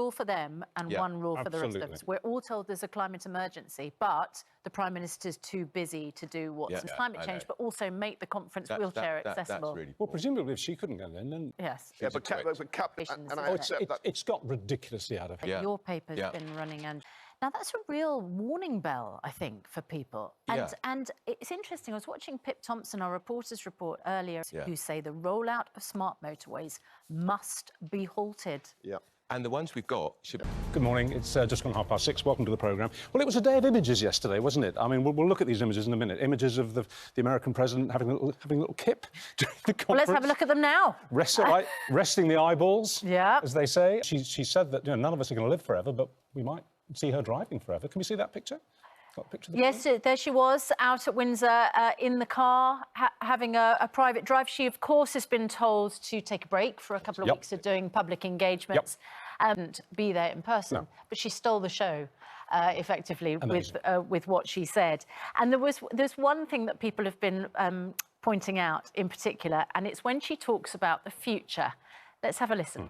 rule for them and one rule for the rest of us. We're all told there's a climate emergency, but the Prime Minister's too busy to do what's climate change, but also make the conference wheelchair accessible. That's really well, presumably if she couldn't get in, then... Yes. Yeah, but and I accept that. It's got ridiculously out of hand. Your paper's been running, and now that's a real warning bell, I think, for people. And it's interesting. I was watching Pip Thompson, our reporter's report earlier, who say the rollout of smart motorways must be halted. Yeah. And the ones we've got should... Good morning. It's just gone 6:30. Welcome to the programme. Well, it was a day of images yesterday, wasn't it? I mean, we'll look at these images in a minute. Images of the American president having a little kip during the conference. Well, let's have a look at them now. Resting the eyeballs, yeah, as they say. She said that none of us are going to live forever, but we might see her driving forever. Can we see that picture? Yes, there she was out at Windsor in the car having a private drive. She, of course, has been told to take a break for a couple of weeks of doing public engagements and be there in person. But she stole the show, effectively, with what she said. And there's one thing that people have been pointing out in particular, and it's when she talks about the future. Let's have a listen.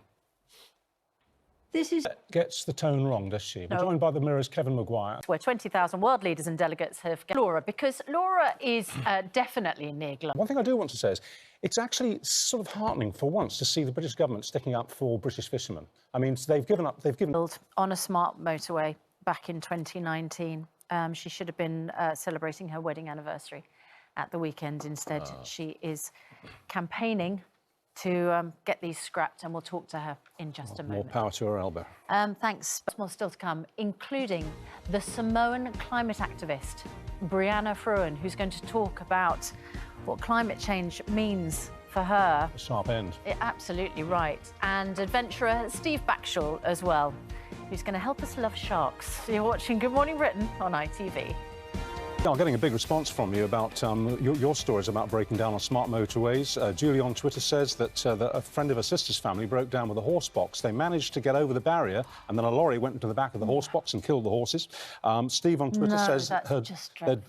This is... Gets the tone wrong, does she? We're joined by the Mirror's Kevin Maguire. Where 20,000 world leaders and delegates have... Laura, because Laura is definitely near global. One thing I do want to say is it's actually sort of heartening for once to see the British government sticking up for British fishermen. I mean, they've given up... On a smart motorway back in 2019. She should have been celebrating her wedding anniversary at the weekend. Instead, she is campaigning to get these scrapped, and we'll talk to her in just a moment. More power to her elbow. Thanks. More still to come, including the Samoan climate activist, Brianna Fruin, who's going to talk about what climate change means for her. A sharp end. Absolutely right. And adventurer Steve Backshall as well, who's going to help us love sharks. You're watching Good Morning Britain on ITV. I'm getting a big response from you about your stories about breaking down on smart motorways. Julie on Twitter says that a friend of her sister's family broke down with a horse box. They managed to get over the barrier, and then a lorry went into the back of the horse box and killed the horses. Steve on Twitter says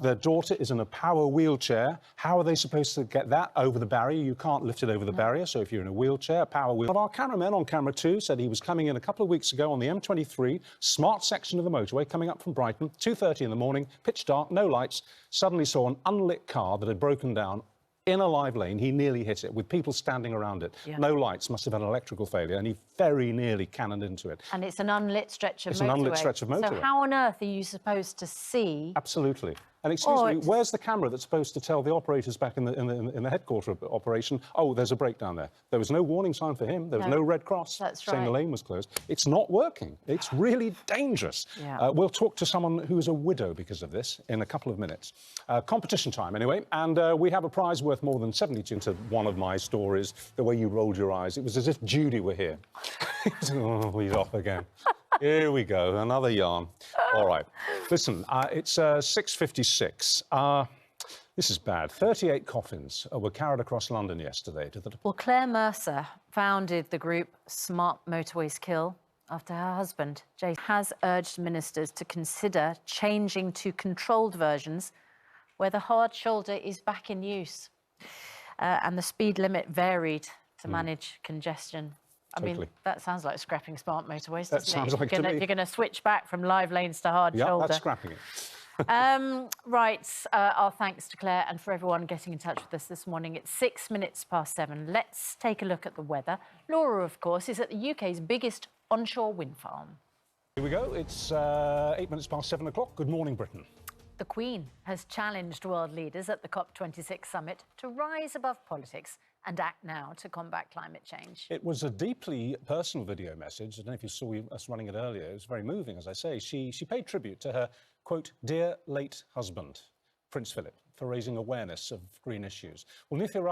their daughter is in a power wheelchair. How are they supposed to get that over the barrier? You can't lift it over the barrier, so if you're in a wheelchair, a power wheelchair. One of our cameramen on camera 2 said he was coming in a couple of weeks ago on the M23, smart section of the motorway, coming up from Brighton, 2:30 in the morning, pitch dark, no light. Suddenly saw an unlit car that had broken down in a live lane. He nearly hit it with people standing around it. No lights, must have had an electrical failure, and he very nearly cannoned into it. And it's an unlit stretch of motorway. It's an unlit stretch of motorway. So how on earth are you supposed to see? Absolutely. And excuse me, where's the camera that's supposed to tell the operators back in the headquarter operation, oh, there's a breakdown there? There was no warning sign for him. There was no red cross saying the lane was closed. It's not working. It's really dangerous. We'll talk to someone who's a widow because of this in a couple of minutes. Competition time, anyway. And we have a prize worth more than 72 into one of my stories, the way you rolled your eyes. It was as if Judy were here. Oh, he's off again. Here we go, another yarn. All right. Listen, it's 6:56. This is bad. 38 coffins were carried across London yesterday to the... Well, Claire Mercer founded the group Smart Motorways Kill after her husband, Jason, has urged ministers to consider changing to controlled versions where the hard shoulder is back in use and the speed limit varied to manage congestion. I mean, that sounds like scrapping smart motorways, doesn't it? Sounds like to me. You're going to switch back from live lanes to hard shoulder. Yeah, that's scrapping it. Right, our thanks to Claire and for everyone getting in touch with us this morning. It's 7:06. Let's take a look at the weather. Laura, of course, is at the UK's biggest onshore wind farm. Here we go. It's 7:08. Good morning, Britain. The Queen has challenged world leaders at the COP26 summit to rise above politics and act now to combat climate change. It was a deeply personal video message. I don't know if you saw us running it earlier. It was very moving, as I say. She paid tribute to her, quote, dear late husband, Prince Philip, for raising awareness of green issues. Well, Nithya